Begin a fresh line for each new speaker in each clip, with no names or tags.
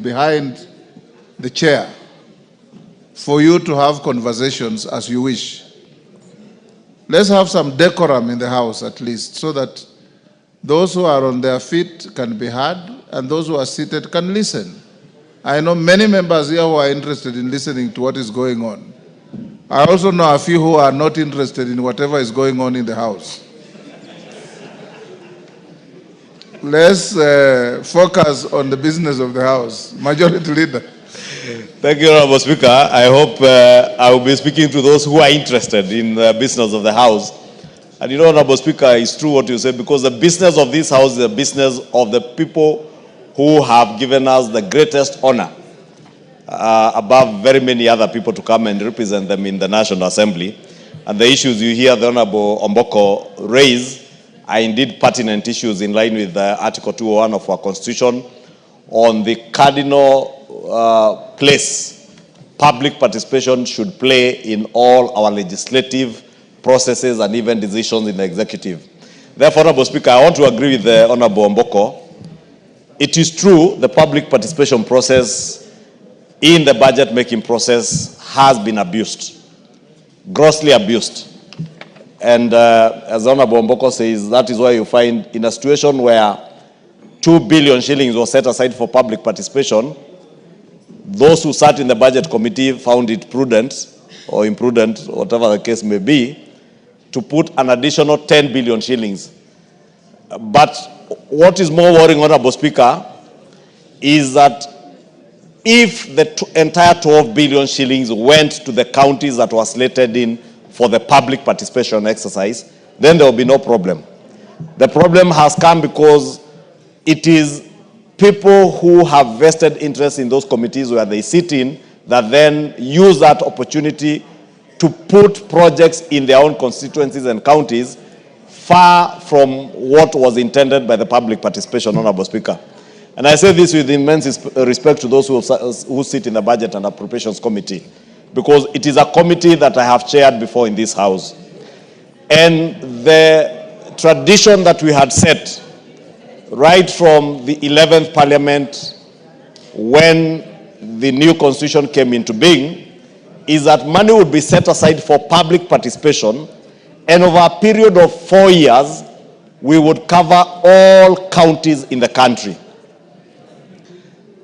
behind the chair for you to have conversations as you wish. Let's have some decorum in the house at least, so that those who are on their feet can be heard and those who are seated can listen. I know many members here who are interested in listening to what is going on. I also know a few who are not interested in whatever is going on in the house. Let's focus on the business of the house. Majority Leader.
Thank you, Honorable Speaker. I hope I will be speaking to those who are interested in the business of the House. And you know, Honorable Speaker, it's true what you said, because the business of this House is the business of the people who have given us the greatest honor above very many other people to come and represent them in the National Assembly. And the issues you hear the Honorable Omboko raise are indeed pertinent issues in line with Article 201 of our Constitution on the cardinal place public participation should play in all our legislative processes and even decisions in the executive. Therefore, Honorable Speaker, I want to agree with the Honorable Omboko. It is true the public participation process in the budget making process has been abused, grossly abused. And as Honorable Omboko says, that is why you find in a situation where 2 billion shillings was set aside for public participation, those who sat in the budget committee found it prudent or imprudent, whatever the case may be, to put an additional 10 billion shillings. But what is more worrying, Honorable Speaker, is that if the entire 12 billion shillings went to the counties that were slated in for the public participation exercise, then there will be no problem. The problem has come because it is people who have vested interest in those committees where they sit in that then use that opportunity to put projects in their own constituencies and counties far from what was intended by the public participation, Honorable Speaker. And I say this with immense respect to those who sit in the Budget and Appropriations Committee, because it is a committee that I have chaired before in this House. And the tradition that we had set right from the 11th Parliament, when the new Constitution came into being, is that money would be set aside for public participation, and over a period of 4 years, we would cover all counties in the country.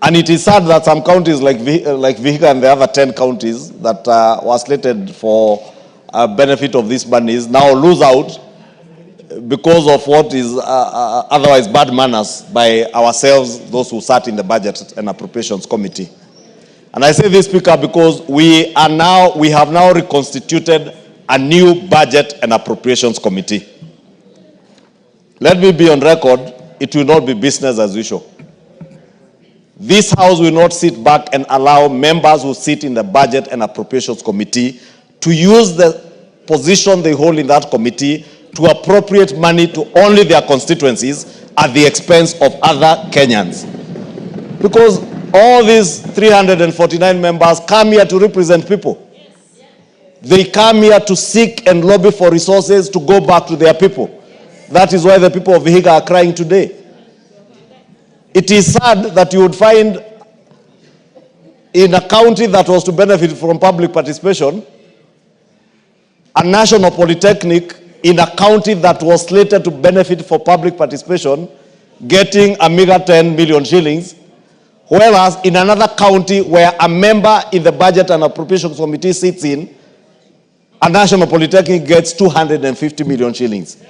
And it is sad that some counties like Vihiga and the other 10 counties that were slated for benefit of these monies now lose out because of what is otherwise bad manners by ourselves, those who sat in the Budget and Appropriations Committee. And I say this, Speaker, because we have now reconstituted a new Budget and Appropriations Committee. Let me be on record, it will not be business as usual. This House will not sit back and allow members who sit in the Budget and Appropriations Committee to use the position they hold in that committee to appropriate money to only their constituencies at the expense of other Kenyans. Because all these 349 members come here to represent people. They come here to seek and lobby for resources to go back to their people. That is why the people of Vihiga are crying today. It is sad that you would find in a county that was to benefit from public participation, a national polytechnic in a county that was slated to benefit for public participation, getting a meager 10 million shillings, whereas in another county where a member in the Budget and Appropriations Committee sits in, a national polytechnic gets 250 million shillings.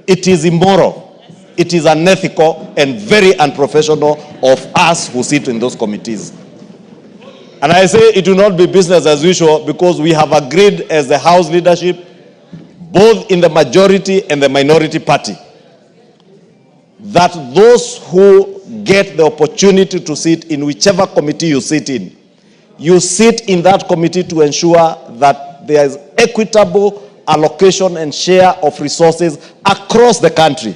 It is immoral, it is unethical, and very unprofessional of us who sit in those committees. And I say it will not be business as usual, because we have agreed as the House leadership, both in the majority and the minority party, that those who get the opportunity to sit in whichever committee you sit in that committee to ensure that there is equitable allocation and share of resources across the country.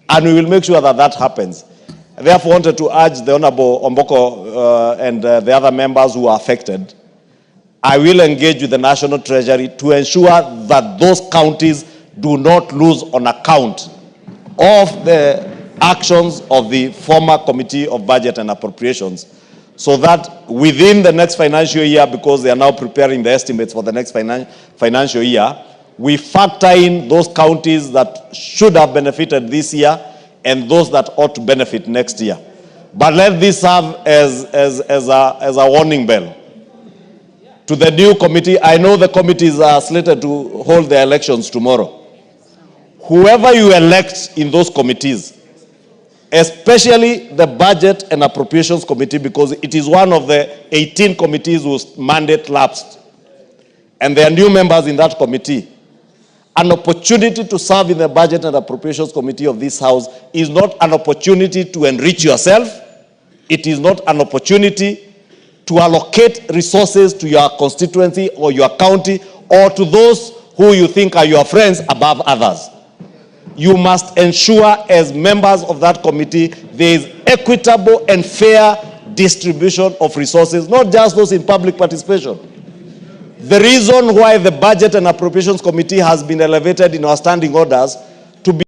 And we will make sure that that happens. I therefore wanted to urge the Honorable Omboko and the other members who are affected. I will engage with the National Treasury to ensure that those counties do not lose on account of the actions of the former Committee of Budget and Appropriations, so that within the next financial year, because they are now preparing the estimates for the next financial year, we factor in those counties that should have benefited this year and those that ought to benefit next year. But let this serve as a warning bell to the new committee. I know the committees are slated to hold their elections tomorrow. Whoever you elect in those committees, especially the Budget and Appropriations Committee, because it is one of the 18 committees whose mandate lapsed, and there are new members in that committee. An opportunity to serve in the Budget and Appropriations Committee of this House is not an opportunity to enrich yourself. It is not an opportunity to allocate resources to your constituency or your county or to those who you think are your friends above others. You must ensure, as members of that committee, there is equitable and fair distribution of resources, not just those in public participation. The reason why the Budget and Appropriations Committee has been elevated in our standing orders to be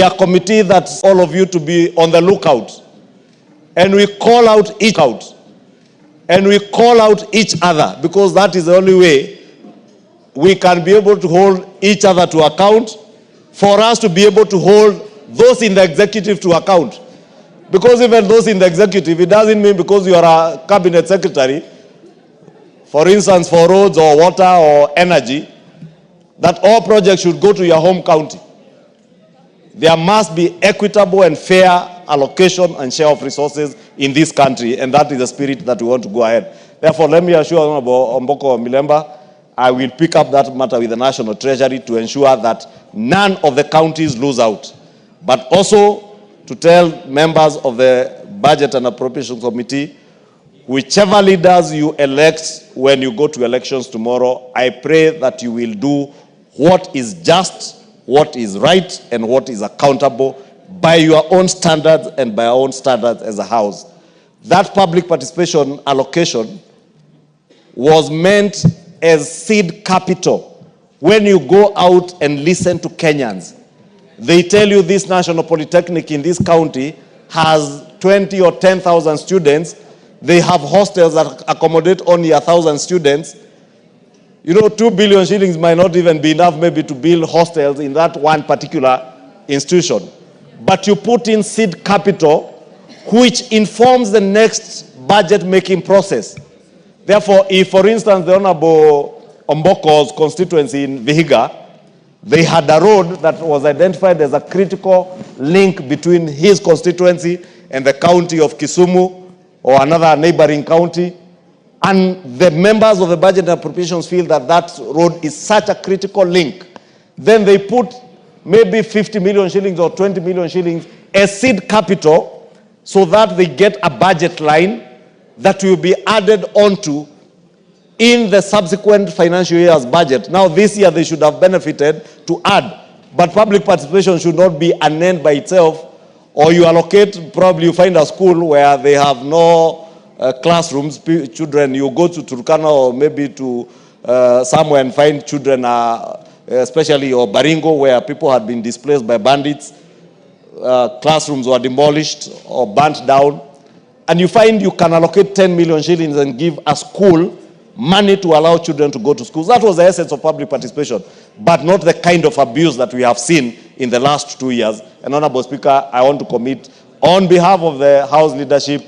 a committee that's all of you to be on the lookout. And we call out each other, because that is the only way we can be able to hold each other to account, for us to be able to hold those in the executive to account. Because even those in the executive, it doesn't mean because you are a cabinet secretary, for instance, for roads or water or energy, that all projects should go to your home county. There must be equitable and fair allocation and share of resources in this country, and that is the spirit that we want to go ahead. Therefore, let me assure Honorable Omboko Milemba, I will pick up that matter with the National Treasury to ensure that none of the counties lose out. But also to tell members of the Budget and Appropriations Committee, whichever leaders you elect when you go to elections tomorrow, I pray that you will do what is just, what is right, and what is accountable by your own standards and by our own standards as a House. That public participation allocation was meant as seed capital. When you go out and listen to Kenyans, they tell you this National Polytechnic in this county has 20 or 10,000 students. They have hostels that accommodate only 1,000 students. You know, 2 billion shillings might not even be enough maybe to build hostels in that one particular institution. But you put in seed capital, which informs the next budget-making process. Therefore, if, for instance, the Honorable Omboko's constituency in Vihiga, they had a road that was identified as a critical link between his constituency and the county of Kisumu or another neighboring county, and the members of the Budget and Appropriations feel that that road is such a critical link, then they put maybe 50 million shillings or 20 million shillings as seed capital so that they get a budget line that will be added onto in the subsequent financial year's budget. Now, this year they should have benefited to add, but public participation should not be an end by itself. Or you allocate, probably you find a school where they have no classrooms, children, you go to Turkana or maybe to somewhere and find children, especially or Baringo, where people had been displaced by bandits. Classrooms were demolished or burnt down. and you find you can allocate 10 million shillings and give a school money to allow children to go to schools. That was the essence of public participation, but not the kind of abuse that we have seen in the last 2 years. And Honorable Speaker, I want to commit on behalf of the House leadership,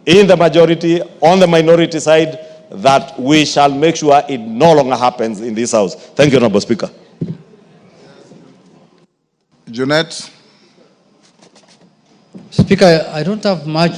in the majority, on the minority side, that we shall make sure it no longer happens in this House. Thank you, Honorable Speaker.
Jeanette.
Speaker, I don't have much